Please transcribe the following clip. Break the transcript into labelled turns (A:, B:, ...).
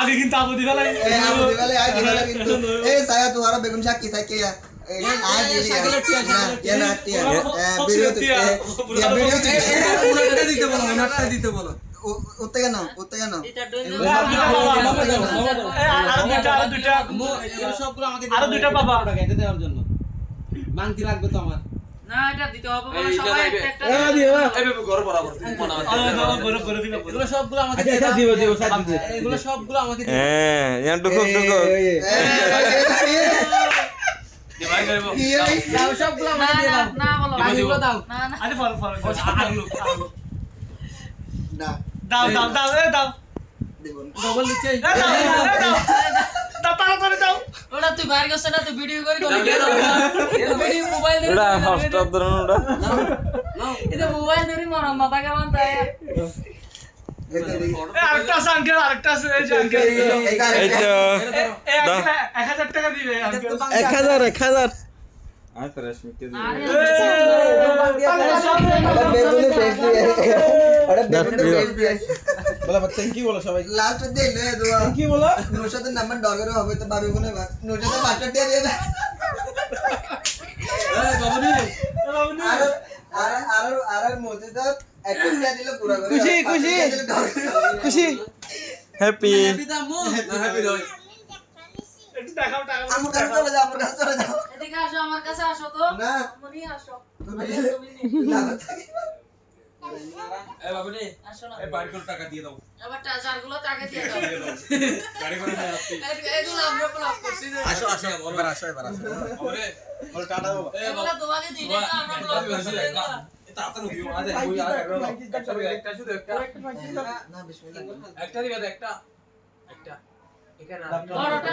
A: আগে কিন্তু আবুদি ফেলাই
B: আবুদি ফেলাই আগে ফেলাই কিন্তু এই সায়া তোমার বেগুন শাক কি থাকে आज ये ना टिया वीडियो দিতে বলো ওনারটা দিতে বলো উত্তে কেন
A: আর দুইটা
C: সবগুলো আমাকে
A: আরো দুইটা পাবা
C: এটা দেওয়ার জন্য মাংতি লাগবে তো আমার
D: না এটা দিতে হবে বলে সবাই একটা
C: এইভাবে ঘর বরাবর
A: করে দিবা
C: এগুলো সবগুলো আমাকে দিব সাথে দিতে এগুলো সবগুলো আমাকে দিব
E: হ্যাঁ ইয়ান টুকু
A: দিবাই করব
C: দাও সবগুলো আমাকে দিয়ে দাও
D: না বলো
C: বাকিগুলো দাও
D: না না
A: আরে ফল
B: না
A: দাও
B: দেব
C: ডবল দিচ্ছি
A: দাও তাড়াতাড়ি দাও
D: ওটা তুই বাইরে গেছ না তুই ভিডিও করে ভিডিও মোবাইল ধরে
E: এটা ফার্স্ট অফ ধরন ওটা
D: এটা মোবাইল ধরে মারা মাথা কেমন তাই
A: আরেকটা আছে আঙ্কেল আরেকটা আছে এই যে আঙ্কেল
E: এই তো
A: 1000 টাকা দিবে আঙ্কেল
E: 1000
A: আরে
C: বলা থ্যাংক ইউ বলো সবাই
B: লাস্ট দে লে দোয়া
C: কি বলো
B: নুরশাদের নাম্বার ডলার হবে তো ভাবি বলে নুরশাদের মাস্টার দিয়ে দে না
C: এই বাবুনি
B: আর মজিদা একটা দিয়ে দিলে পুরো করে
E: খুশি হ্যাপি
C: হ্যাপি দামু না হ্যাপি রই
A: একটু দেখাও টাকা
B: আমার কাছে চলে যাও
D: এদিকে আসো আমার কাছে আসো তো
B: না
D: মনি আসো
B: তুমি
C: এই বাবুনি
D: আসো না
C: এই বাইর করে টাকা দিয়ে দাও
D: আবার চার্জারগুলো টাকা দিয়ে দাও
C: গাড়ি করে নিয়ে আসছি
D: এগুলো আমরা ব্লক করছি
C: আসো এবার আসো ওরে বল টাটা বাবা
D: এগুলো তোমাকে দিলে তো আমরা ব্লক করছি
C: তাড়াতাড়ি দিও আজ একটা শুধু একটা
B: না বিসমিল্লাহ
C: একটা দিবা একটা এখানে
D: বড়টা